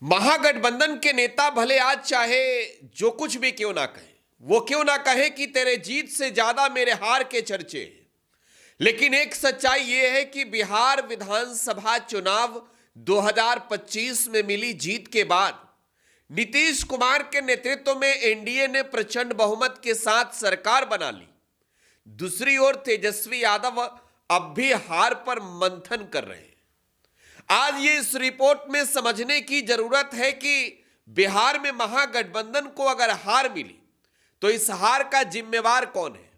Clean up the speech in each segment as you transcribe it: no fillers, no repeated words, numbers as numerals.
महागठबंधन के नेता भले आज चाहे जो कुछ भी क्यों ना कहे, वो क्यों ना कहे कि तेरे जीत से ज्यादा मेरे हार के चर्चे हैं, लेकिन एक सच्चाई यह है कि बिहार विधानसभा चुनाव 2025 में मिली जीत के बाद नीतीश कुमार के नेतृत्व में एनडीए ने प्रचंड बहुमत के साथ सरकार बना ली। दूसरी ओर तेजस्वी यादव अब भी हार पर मंथन कर रहे हैं। आज ये इस रिपोर्ट में समझने की जरूरत है कि बिहार में महागठबंधन को अगर हार मिली तो इस हार का जिम्मेवार कौन है,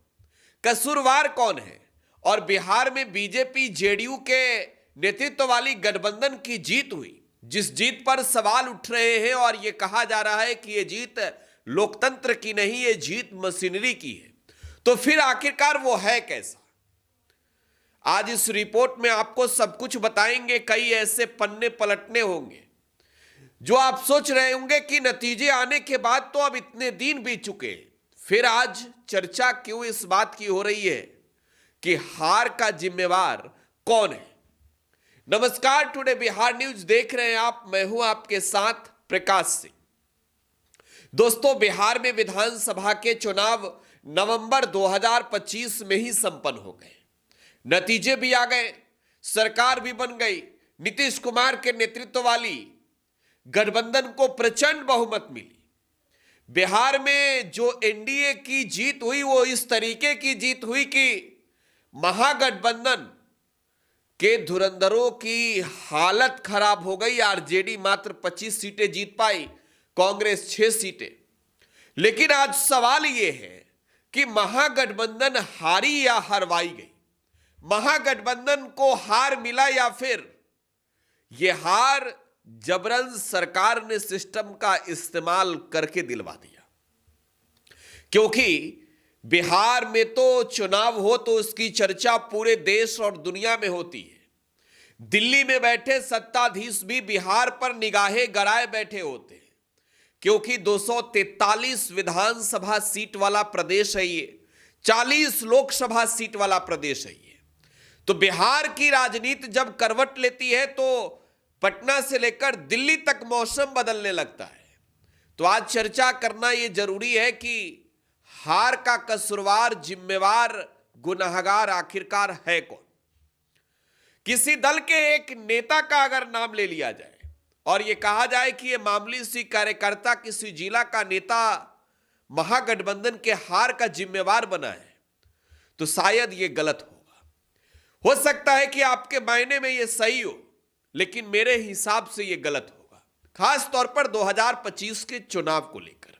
कसूरवार कौन है, और बिहार में बीजेपी जेडीयू के नेतृत्व वाली गठबंधन की जीत हुई, जिस जीत पर सवाल उठ रहे हैं और यह कहा जा रहा है कि यह जीत लोकतंत्र की नहीं, यह जीत मशीनरी की है, तो फिर आखिरकार वो है कैसा। आज इस रिपोर्ट में आपको सब कुछ बताएंगे। कई ऐसे पन्ने पलटने होंगे जो आप सोच रहे होंगे कि नतीजे आने के बाद तो अब इतने दिन बीत चुके, फिर आज चर्चा क्यों इस बात की हो रही है कि हार का जिम्मेवार कौन है। नमस्कार, टुडे बिहार न्यूज देख रहे हैं आप। मैं हूं आपके साथ प्रकाश सिंह। दोस्तों, बिहार में विधानसभा के चुनाव नवंबर 2025 में ही संपन्न हो गए। नतीजे भी आ गए, सरकार भी बन गई। नीतीश कुमार के नेतृत्व वाली गठबंधन को प्रचंड बहुमत मिली। बिहार में जो एनडीए की जीत हुई वो इस तरीके की जीत हुई कि महागठबंधन के धुरंधरों की हालत खराब हो गई। आरजेडी मात्र 25 सीटें जीत पाई, कांग्रेस 6 सीटें। लेकिन आज सवाल यह है कि महागठबंधन हारी या हरवाई गई, महागठबंधन को हार मिला या फिर यह हार जबरन सरकार ने सिस्टम का इस्तेमाल करके दिलवा दिया। क्योंकि बिहार में तो चुनाव हो तो उसकी चर्चा पूरे देश और दुनिया में होती है। दिल्ली में बैठे सत्ताधीश भी बिहार पर निगाहें गड़ाए बैठे होते हैं, क्योंकि 243 विधानसभा सीट वाला प्रदेश है ये, 40 लोकसभा सीट वाला प्रदेश है ये। तो बिहार की राजनीति जब करवट लेती है तो पटना से लेकर दिल्ली तक मौसम बदलने लगता है। तो आज चर्चा करना यह जरूरी है कि हार का कसूरवार, जिम्मेवार, गुनाहगार आखिरकार है कौन। किसी दल के एक नेता का अगर नाम ले लिया जाए और यह कहा जाए कि यह मामूली सी कार्यकर्ता किसी जिला का नेता महागठबंधन के हार का जिम्मेवार बना है, तो शायद यह गलत हो सकता है कि आपके मायने में यह सही हो, लेकिन मेरे हिसाब से यह गलत होगा, खास तौर पर 2025 के चुनाव को लेकर।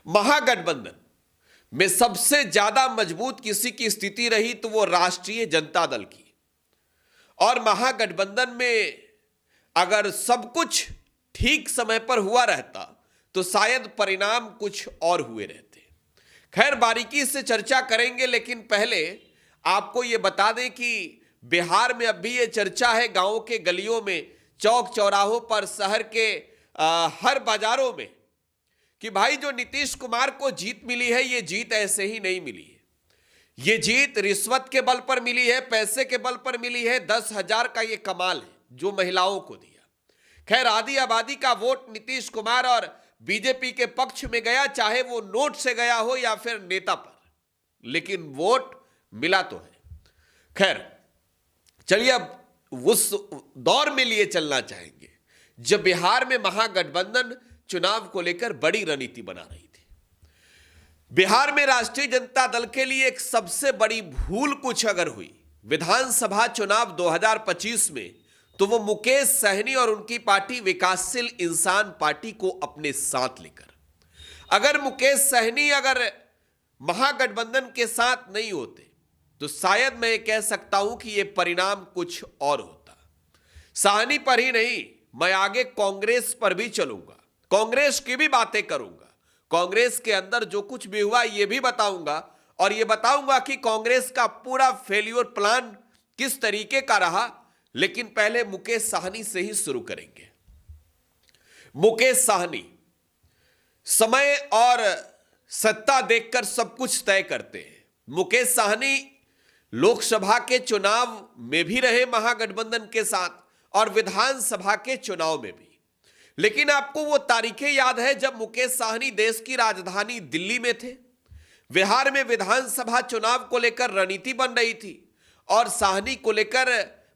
महागठबंधन में सबसे ज्यादा मजबूत किसी की स्थिति रही तो वो राष्ट्रीय जनता दल की, और महागठबंधन में अगर सब कुछ ठीक समय पर हुआ रहता तो शायद परिणाम कुछ और हुए रहते। खैर, बारीकी से चर्चा करेंगे, लेकिन पहले आपको यह बता दें कि बिहार में अब भी यह चर्चा है गांवों के गलियों में, चौक चौराहों पर, शहर के हर बाजारों में कि भाई जो नीतीश कुमार को जीत मिली है ये जीत ऐसे ही नहीं मिली है। ये जीत रिश्वत के बल पर मिली है, पैसे के बल पर मिली है। 10,000 का ये कमाल है जो महिलाओं को दिया। खैर, आधी आबादी का वोट नीतीश कुमार और बीजेपी के पक्ष में गया, चाहे वो नोट से गया हो या फिर नेता पर, लेकिन वोट मिला तो है। खैर, चलिए अब उस दौर में लिए चलना चाहेंगे जब बिहार में महागठबंधन चुनाव को लेकर बड़ी रणनीति बना रही थी। बिहार में राष्ट्रीय जनता दल के लिए एक सबसे बड़ी भूल कुछ अगर हुई विधानसभा चुनाव 2025 में, तो वो मुकेश सहनी और उनकी पार्टी विकासशील इंसान पार्टी को अपने साथ लेकर। अगर मुकेश सहनी अगर महागठबंधन के साथ नहीं होते तो शायद मैं कह सकता हूं कि यह परिणाम कुछ और होता। सहनी पर ही नहीं, मैं आगे कांग्रेस पर भी चलूंगा, कांग्रेस की भी बातें करूंगा, कांग्रेस के अंदर जो कुछ भी हुआ यह भी बताऊंगा, और यह बताऊंगा कि कांग्रेस का पूरा फेल्योर प्लान किस तरीके का रहा। लेकिन पहले मुकेश सहनी से ही शुरू करेंगे। मुकेश सहनी समय और सत्ता देखकर सब कुछ तय करते हैं। मुकेश सहनी लोकसभा के चुनाव में भी रहे महागठबंधन के साथ और विधानसभा के चुनाव में भी। लेकिन आपको वो तारीखें याद है जब मुकेश साहनी देश की राजधानी दिल्ली में थे, बिहार में विधानसभा चुनाव को लेकर रणनीति बन रही थी और साहनी को लेकर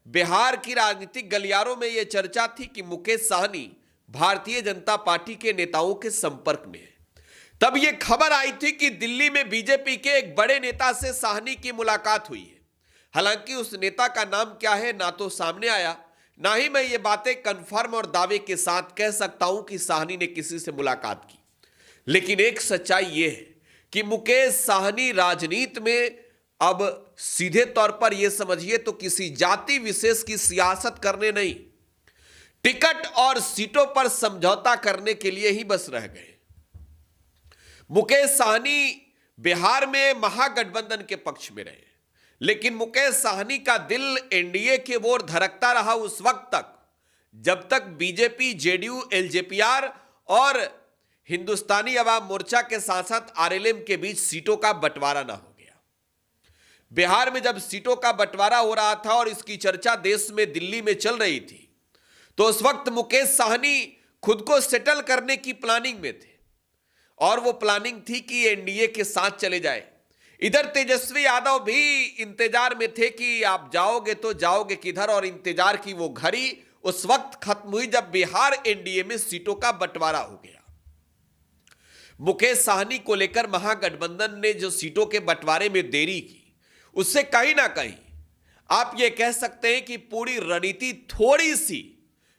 बिहार की राजनीतिक गलियारों में यह चर्चा थी कि मुकेश साहनी भारतीय जनता पार्टी के नेताओं के संपर्क में है। तब यह खबर आई थी कि दिल्ली में बीजेपी के एक बड़े नेता से साहनी की मुलाकात हुई है। हालांकि उस नेता का नाम क्या है ना तो सामने आया, ना ही मैं ये बातें कन्फर्म और दावे के साथ कह सकता हूं कि साहनी ने किसी से मुलाकात की। लेकिन एक सच्चाई यह है कि मुकेश साहनी राजनीति में अब सीधे तौर पर यह समझिए तो किसी जाति विशेष की सियासत करने नहीं, टिकट और सीटों पर समझौता करने के लिए ही बस रह गए। मुकेश साहनी बिहार में महागठबंधन के पक्ष में रहे, लेकिन मुकेश साहनी का दिल एनडीए की ओर धड़कता रहा उस वक्त तक जब तक बीजेपी, जेडीयू, एलजेपीआर और हिंदुस्तानी अवाम मोर्चा के साथ साथ आरएलएम के बीच सीटों का बंटवारा ना हो गया। बिहार में जब सीटों का बंटवारा हो रहा था और इसकी चर्चा देश में दिल्ली में चल रही थी, तो उस वक्त मुकेश साहनी खुद को सेटल करने की प्लानिंग में थे और वो प्लानिंग थी कि एनडीए के साथ चले जाए। इधर तेजस्वी यादव भी इंतजार में थे कि आप जाओगे तो जाओगे किधर, और इंतजार की वो घड़ी उस वक्त खत्म हुई जब बिहार एनडीए में सीटों का बंटवारा हो गया। मुकेश साहनी को लेकर महागठबंधन ने जो सीटों के बंटवारे में देरी की, उससे कहीं ना कहीं आप ये कह सकते हैं कि पूरी रणनीति थोड़ी सी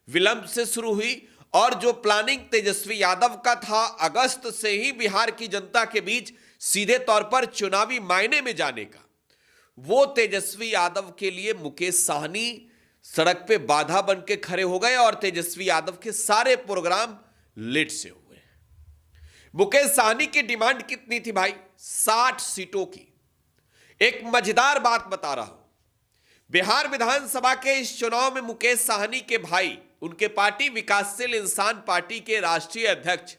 विलंब से शुरू हुई और जो प्लानिंग तेजस्वी यादव का था अगस्त से ही बिहार की जनता के बीच सीधे तौर पर चुनावी मायने में जाने का, वो तेजस्वी यादव के लिए मुकेश साहनी सड़क पे बाधा बन के खड़े हो गए और तेजस्वी यादव के सारे प्रोग्राम लेट से हुए। मुकेश साहनी की डिमांड कितनी थी भाई? 60 सीटों की। एक मजेदार बात बता रहा हूं, बिहार विधानसभा के इस चुनाव में मुकेश साहनी के भाई, उनके पार्टी विकासशील इंसान पार्टी के राष्ट्रीय अध्यक्ष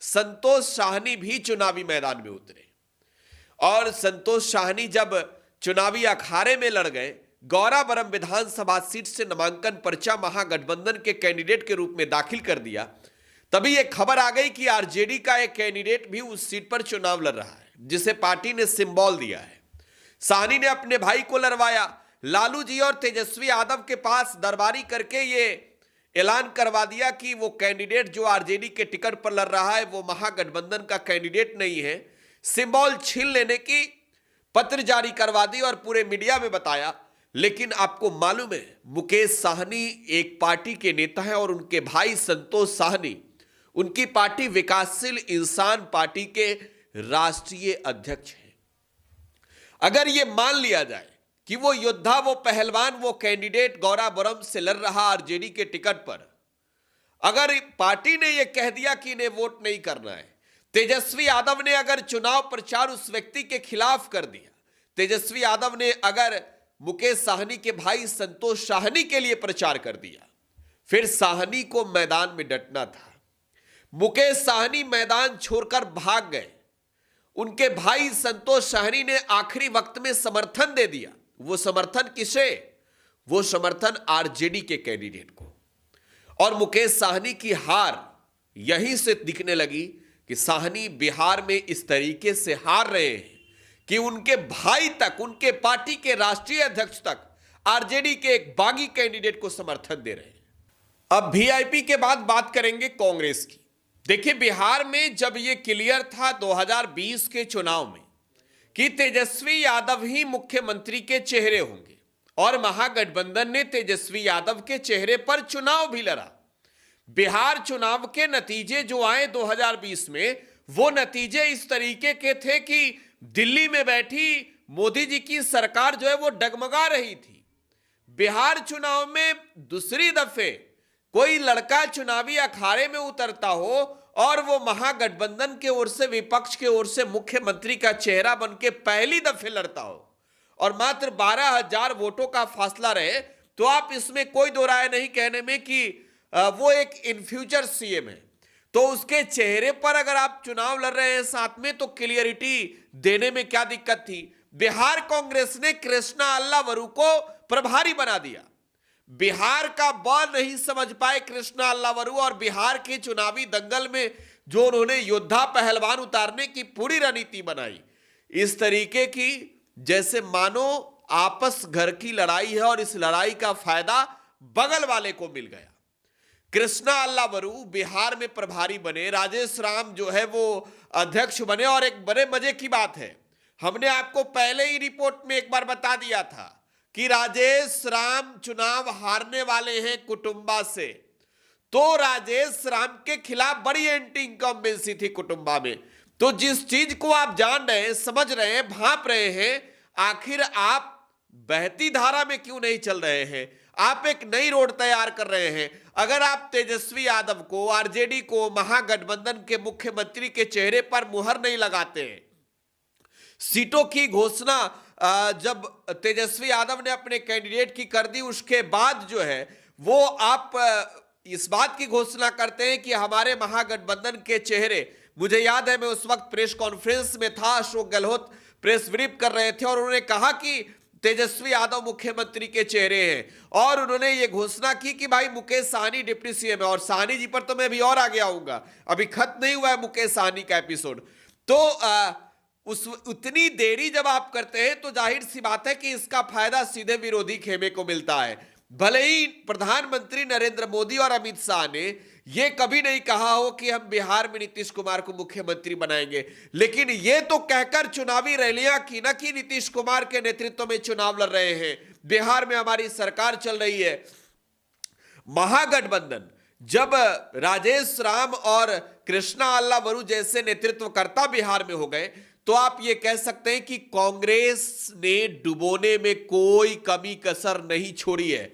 संतोष साहनी भी चुनावी मैदान में उतरे और संतोष साहनी जब चुनावी अखाड़े में लड़ गए, गौराबरम विधानसभा सीट से नामांकन पर्चा महागठबंधन के कैंडिडेट के रूप में दाखिल कर दिया, तभी यह खबर आ गई कि आरजेडी का एक कैंडिडेट भी उस सीट पर चुनाव लड़ रहा है जिसे पार्टी ने सिंबल दिया है। साहनी ने अपने भाई को लड़वाया, लालू जी और तेजस्वी यादव के पास दरबारी करके ये ऐलान करवा दिया कि वो कैंडिडेट जो आरजेडी के टिकट पर लड़ रहा है वो महागठबंधन का कैंडिडेट नहीं है। सिंबल छीन लेने की पत्र जारी करवा दी और पूरे मीडिया में बताया। लेकिन आपको मालूम है मुकेश साहनी एक पार्टी के नेता हैं और उनके भाई संतोष साहनी उनकी पार्टी विकासशील इंसान पार्टी के राष्ट्रीय अध्यक्ष हैं। अगर यह मान लिया जाए कि वो योद्धा, वो पहलवान, वो कैंडिडेट गौराबरम से लड़ रहा आरजेडी के टिकट पर, अगर पार्टी ने यह कह दिया कि इन्हें वोट नहीं करना है, तेजस्वी यादव ने अगर चुनाव प्रचार उस व्यक्ति के खिलाफ कर दिया, तेजस्वी यादव ने अगर मुकेश साहनी के भाई संतोष साहनी के लिए प्रचार कर दिया, फिर साहनी को मैदान में डटना था। मुकेश साहनी मैदान छोड़कर भाग गए। उनके भाई संतोष साहनी ने आखिरी वक्त में समर्थन दे दिया। वो समर्थन किसे? वो समर्थन आरजेडी के कैंडिडेट को। और मुकेश साहनी की हार यहीं से दिखने लगी कि साहनी बिहार में इस तरीके से हार रहे हैं कि उनके भाई तक, उनके पार्टी के राष्ट्रीय अध्यक्ष तक आरजेडी के एक बागी कैंडिडेट को समर्थन दे रहे हैं। अब वीआईपी के बाद बात करेंगे कांग्रेस की। देखिए, बिहार में जब यह क्लियर था 2020 के चुनाव में कि तेजस्वी यादव ही मुख्यमंत्री के चेहरे होंगे और महागठबंधन ने तेजस्वी यादव के चेहरे पर चुनाव भी लड़ा। बिहार चुनाव के नतीजे जो आए 2020 में, वो नतीजे इस तरीके के थे कि दिल्ली में बैठी मोदी जी की सरकार जो है वो डगमगा रही थी। बिहार चुनाव में दूसरी दफे कोई लड़का चुनावी अखाड़े में उतरता हो और वो महागठबंधन के ओर से, विपक्ष के ओर से मुख्यमंत्री का चेहरा बनके पहली दफे लड़ता हो और मात्र 12,000 वोटों का फासला रहे, तो आप इसमें कोई दो राय नहीं कहने में कि वो एक इन फ्यूचर सीएम है। तो उसके चेहरे पर अगर आप चुनाव लड़ रहे हैं साथ में, तो क्लियरिटी देने में क्या दिक्कत थी? बिहार कांग्रेस ने कृष्णा अल्लावरू को प्रभारी बना दिया। बिहार का ब नहीं समझ पाए कृष्णा अल्लावरू, और बिहार के चुनावी दंगल में जो उन्होंने योद्धा पहलवान उतारने की पूरी रणनीति बनाई, इस तरीके की जैसे मानो आपस घर की लड़ाई है और इस लड़ाई का फायदा बगल वाले को मिल गया। कृष्णा अल्लावरू बिहार में प्रभारी बने, राजेश राम जो है वो अध्यक्ष बने, और एक बड़े मजे की बात है, हमने आपको पहले ही रिपोर्ट में एक बार बता दिया था कि राजेश राम चुनाव हारने वाले हैं कुटुंबा से, तो राजेश राम के खिलाफ बड़ी एंटी इनकम्बेंसी थी कुटुंबा में। तो जिस चीज को आप जान रहे हैं, समझ रहे हैं, भांप रहे हैं, आखिर आप बहती धारा में क्यों नहीं चल रहे हैं? आप एक नई रोड तैयार कर रहे हैं। अगर आप तेजस्वी यादव को, आरजेडी को, महागठबंधन के मुख्यमंत्री के चेहरे पर मुहर नहीं लगाते हैं, सीटों की घोषणा जब तेजस्वी यादव ने अपने कैंडिडेट की कर दी, उसके बाद जो है वो आप इस बात की घोषणा करते हैं कि हमारे महागठबंधन के चेहरे, मुझे याद है मैं उस वक्त प्रेस कॉन्फ्रेंस में था, अशोक गहलोत प्रेस ब्रीफ कर रहे थे और उन्होंने कहा कि तेजस्वी यादव मुख्यमंत्री के चेहरे हैं, और उन्होंने ये घोषणा की कि भाई मुकेश साहनी डिप्टी सीएम है। और साहनी जी पर तो मैं अभी और आगे आऊंगा, अभी खत्म नहीं हुआ है मुकेश साहनी का एपिसोड। तो उतनी देरी जब आप करते हैं तो जाहिर सी बात है कि इसका फायदा सीधे विरोधी खेमे को मिलता है। भले ही प्रधानमंत्री नरेंद्र मोदी और अमित शाह ने यह कभी नहीं कहा हो कि हम बिहार में नीतीश कुमार को मुख्यमंत्री बनाएंगे, लेकिन यह तो कहकर चुनावी रैलियां की ना कि नीतीश कुमार के नेतृत्व में चुनाव लड़ रहे हैं, बिहार में हमारी सरकार चल रही है। महागठबंधन जब राजेश राम और कृष्णा अल्लावरू जैसे नेतृत्वकर्ता बिहार में हो गए, तो आप ये कह सकते हैं कि कांग्रेस ने डुबोने में कोई कमी कसर नहीं छोड़ी है।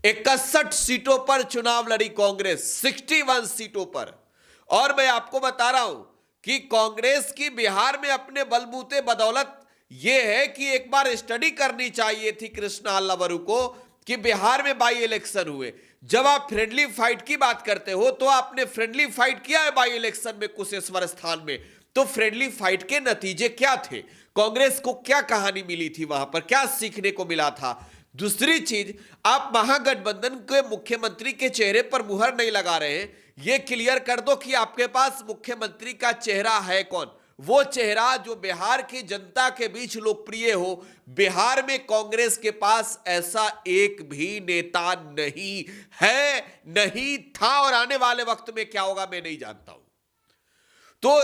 61 सीटों पर चुनाव लड़ी कांग्रेस, 61 सीटों पर। और मैं आपको बता रहा हूं कि कांग्रेस की बिहार में अपने बलबूते बदौलत यह है कि एक बार स्टडी करनी चाहिए थी कृष्णा अल्लावरू को कि बिहार में बाई इलेक्शन हुए। जब आप फ्रेंडली फाइट की बात करते हो तो आपने फ्रेंडली फाइट किया है बाई इलेक्शन में कुशेश्वर स्थान में, तो फ्रेंडली फाइट के नतीजे क्या थे? कांग्रेस को क्या कहानी मिली थी, वहां पर क्या सीखने को मिला था? दूसरी चीज, आप महागठबंधन के मुख्यमंत्री के चेहरे पर मुहर नहीं लगा रहे हैं, यह क्लियर कर दो कि आपके पास मुख्यमंत्री का चेहरा है कौन, वो चेहरा जो बिहार की जनता के बीच लोकप्रिय हो। बिहार में कांग्रेस के पास ऐसा एक भी नेता नहीं है, नहीं था, और आने वाले वक्त में क्या होगा मैं नहीं जानता हूं। तो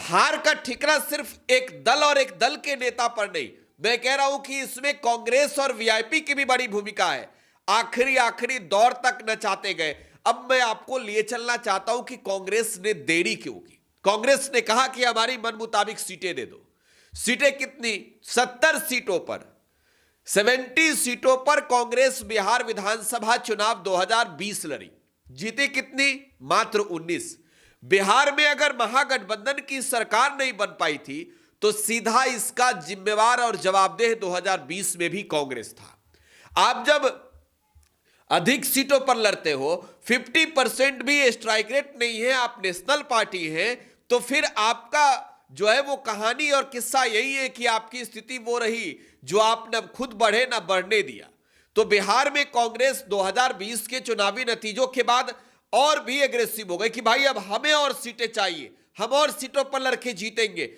हार का ठिकाना सिर्फ एक दल और एक दल के नेता पर नहीं, मैं कह रहा हूं कि इसमें कांग्रेस और वीआईपी की भी बड़ी भूमिका है। आखिरी दौर तक नचाते गए। अब मैं आपको लिए चलना चाहता हूं कि कांग्रेस ने देरी क्यों की। कांग्रेस ने कहा कि हमारी मन मुताबिक सीटें दे दो। सीटें कितनी? 70 सीटों पर, 70 सीटों पर कांग्रेस बिहार विधानसभा चुनाव 2020 लड़ी, जीती कितनी? मात्र 19। बिहार में अगर महागठबंधन की सरकार नहीं बन पाई थी तो सीधा इसका जिम्मेवार और जवाबदेह 2020 में भी कांग्रेस था। आप जब अधिक सीटों पर लड़ते हो, 50% भी स्ट्राइक रेट नहीं है, आप नेशनल पार्टी हैं, तो फिर आपका जो है वो कहानी और किस्सा यही है कि आपकी स्थिति वो रही जो आपने खुद बढ़े ना बढ़ने दिया। तो बिहार में कांग्रेस 2020 के चुनावी नतीजों के बाद और भी एग्रेसिव हो गए कि भाई अब हमें और सीटें चाहिए, हम और सीटों पर लड़के जीतेंगे।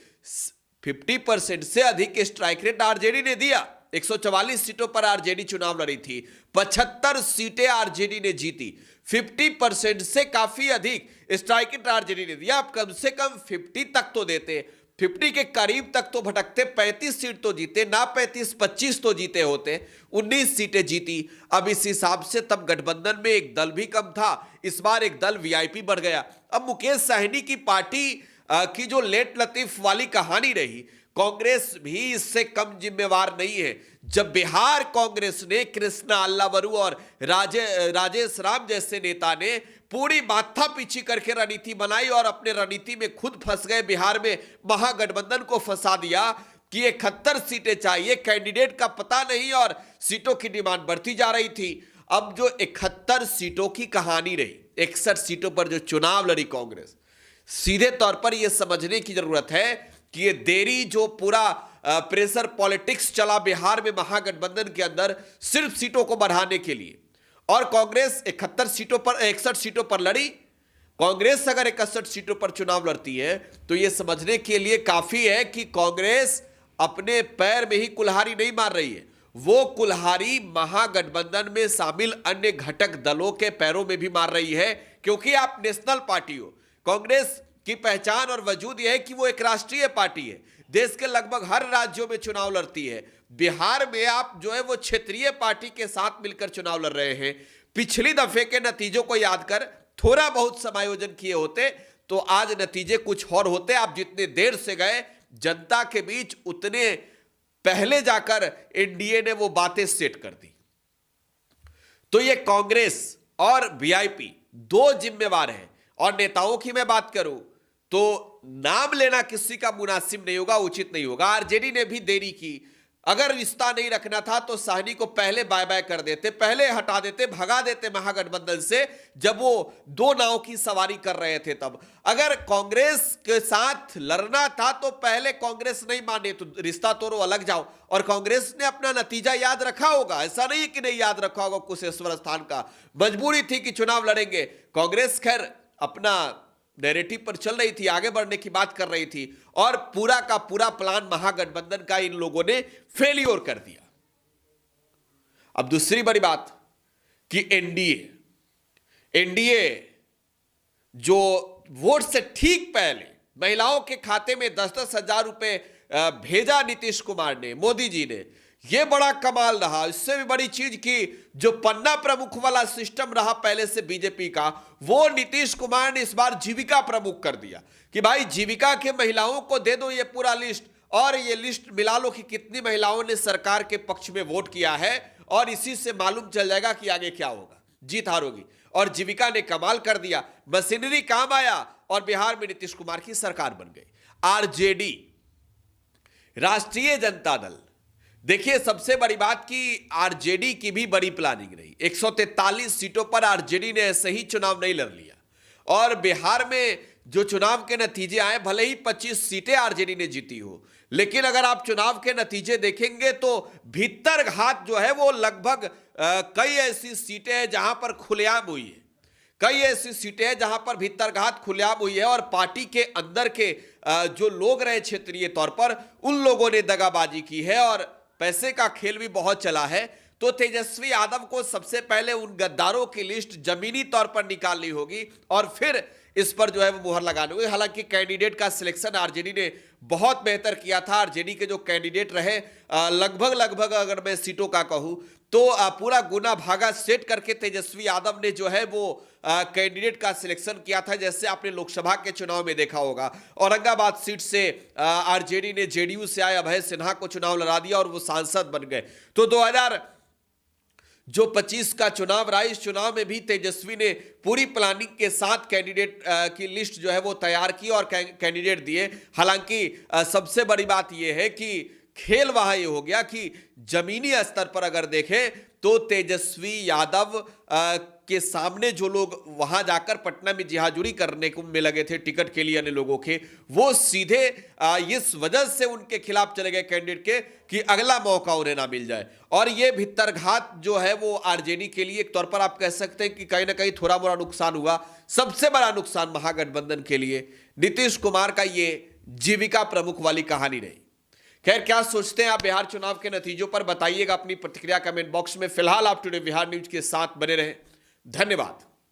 50% से अधिक स्ट्राइक रेट आरजेडी ने दिया। 144 सीटों पर आरजेडी चुनाव लड़ी थी, 75 सीटें आरजेडी ने जीती। 50% से काफी अधिक स्ट्राइक रेट आरजेडी ने दिया। आप कम से कम 50 तक तो देते, 50 के करीब तक तो भटकते, 35 सीट तो जीते ना, 25 तो जीते होते, 19 सीटें जीती। अब इस हिसाब से तब गठबंधन में एक दल भी कम था, इस बार एक दल वीआईपी बढ़ गया। अब मुकेश साहनी की पार्टी की जो लेट लतीफ वाली कहानी रही, कांग्रेस भी इससे कम जिम्मेवार नहीं है। जब बिहार कांग्रेस ने कृष्णा अल्लावरू और राजेश राम जैसे नेता ने पूरी माथा पीछी करके रणनीति बनाई और अपने रणनीति में खुद फंस गए, बिहार में महागठबंधन को फंसा दिया कि 71 सीटें चाहिए, कैंडिडेट का पता नहीं और सीटों की डिमांड बढ़ती जा रही थी। अब जो 71 सीटों की कहानी रही, 61 सीटों पर जो चुनाव लड़ी कांग्रेस, सीधे तौर पर यह समझने की जरूरत है कि ये देरी, जो पूरा प्रेशर पॉलिटिक्स चला बिहार में महागठबंधन के अंदर सिर्फ सीटों को बढ़ाने के लिए, और कांग्रेस 71 सीटों पर 61 सीटों पर लड़ी। कांग्रेस अगर 61 सीटों पर चुनाव लड़ती है तो यह समझने के लिए काफी है कि कांग्रेस अपने पैर में ही कुल्हाड़ी नहीं मार रही है, वो कुल्हाड़ी महागठबंधन में शामिल अन्य घटक दलों के पैरों में भी मार रही है। क्योंकि आप नेशनल पार्टी हो, कांग्रेस की पहचान और वजूद यह है कि वो एक राष्ट्रीय पार्टी है, देश के लगभग हर राज्यों में चुनाव लड़ती है। बिहार में आप जो है वो क्षेत्रीय पार्टी के साथ मिलकर चुनाव लड़ रहे हैं। पिछली दफे के नतीजों को याद कर थोड़ा बहुत समायोजन किए होते तो आज नतीजे कुछ और होते। आप जितने देर से गए जनता के बीच उतने पहले जाकर एनडीए ने वो बातें सेट कर दी। तो ये कांग्रेस और वीआईपी दो जिम्मेवार हैं। और नेताओं की मैं बात करूं तो नाम लेना किसी का मुनासिब नहीं होगा, उचित नहीं होगा। आरजेडी ने भी देरी की। अगर रिश्ता नहीं रखना था तो साहनी को पहले बाय बाय कर देते, पहले हटा देते, भगा देते महागठबंधन से, जब वो दो नाव की सवारी कर रहे थे तब। अगर कांग्रेस के साथ लड़ना था तो पहले कांग्रेस नहीं माने तो रिश्ता तोड़ो, अलग जाओ। और कांग्रेस ने अपना नतीजा याद रखा होगा, ऐसा नहीं कि नहीं याद रखा होगा। कुशेश्वर स्थान का मजबूरी थी कि चुनाव लड़ेंगे। कांग्रेस खैर अपना नैरेटिव पर चल रही थी, आगे बढ़ने की बात कर रही थी, और पूरा का पूरा प्लान महागठबंधन का इन लोगों ने फेलियर कर दिया। अब दूसरी बड़ी बात कि एनडीए जो वोट से ठीक पहले महिलाओं के खाते में 10-10 हजार रुपए भेजा नीतीश कुमार ने, मोदी जी ने, यह बड़ा कमाल रहा। इससे भी बड़ी चीज की जो पन्ना प्रमुख वाला सिस्टम रहा पहले से बीजेपी का, वो नीतीश कुमार ने इस बार जीविका प्रमुख कर दिया कि भाई जीविका के महिलाओं को दे दो ये पूरा लिस्ट, और ये लिस्ट मिला लो कि कितनी महिलाओं ने सरकार के पक्ष में वोट किया है, और इसी से मालूम चल जाएगा कि आगे क्या होगा, जीत हार होगी। और जीविका ने कमाल कर दिया, मशीनरी काम आया और बिहार में नीतीश कुमार की सरकार बन गई। आरजेडी, राष्ट्रीय जनता दल, देखिए सबसे बड़ी बात कि आरजेडी की भी बड़ी प्लानिंग रही। 143 सीटों पर आरजेडी ने ऐसे ही चुनाव नहीं लड़ लिया। और बिहार में जो चुनाव के नतीजे आए, भले ही 25 सीटें आरजेडी ने जीती हो, लेकिन अगर आप चुनाव के नतीजे देखेंगे तो भीतर घात जो है वो लगभग कई ऐसी सीटें हैं जहां पर खुलेआम हुई है, कई ऐसी सीटें हैं जहां पर भीतरघात खुलेआम हुई है। और पार्टी के अंदर के जो लोग रहे क्षेत्रीय तौर पर, उन लोगों ने दगाबाजी की है और पैसे का खेल भी बहुत चला है। तो तेजस्वी यादव को सबसे पहले उन गद्दारों की लिस्ट जमीनी तौर पर निकालनी होगी और फिर इस पर जो है वो मुहर लगानी होगी। हालांकि कैंडिडेट का सिलेक्शन आरजेडी ने बहुत बेहतर किया था। आरजेडी के जो कैंडिडेट रहे लगभग अगर मैं सीटों का कहूं तो पूरा गुना भागा सेट करके तेजस्वी यादव ने जो है वो कैंडिडेट का सिलेक्शन किया था। जैसे आपने लोकसभा के चुनाव में देखा होगा, औरंगाबाद सीट से आरजेडी ने जेडीयू से आए अभय सिन्हा को चुनाव लड़ा दिया और वो सांसद बन गए। तो 2025 का चुनाव रहा, इस चुनाव में भी तेजस्वी ने पूरी प्लानिंग के साथ कैंडिडेट की लिस्ट जो है वो तैयार की और कैंडिडेट दिए। हालांकि सबसे बड़ी बात यह है कि खेल वहां ये हो गया कि जमीनी स्तर पर अगर देखें तो तेजस्वी यादव के सामने जो लोग वहां जाकर पटना में जिहाजुरी करने को में लगे थे टिकट के लिए अन्य लोगों के, वो सीधे इस वजह से उनके खिलाफ चले गए कैंडिडेट के कि अगला मौका उन्हें ना मिल जाए। और ये भीतरघात जो है वो आरजेडी के लिए एक तौर पर आप कह सकते हैं कि कहीं ना कहीं थोड़ा मोड़ा नुकसान हुआ। सबसे बड़ा नुकसान महागठबंधन के लिए नीतीश कुमार का ये जीविका प्रमुख वाली कहानी रही। खैर, क्या सोचते हैं आप बिहार चुनाव के नतीजों पर? बताइएगा अपनी प्रतिक्रिया कमेंट बॉक्स में। फिलहाल आप टुडे बिहार न्यूज के साथ बने रहें। धन्यवाद।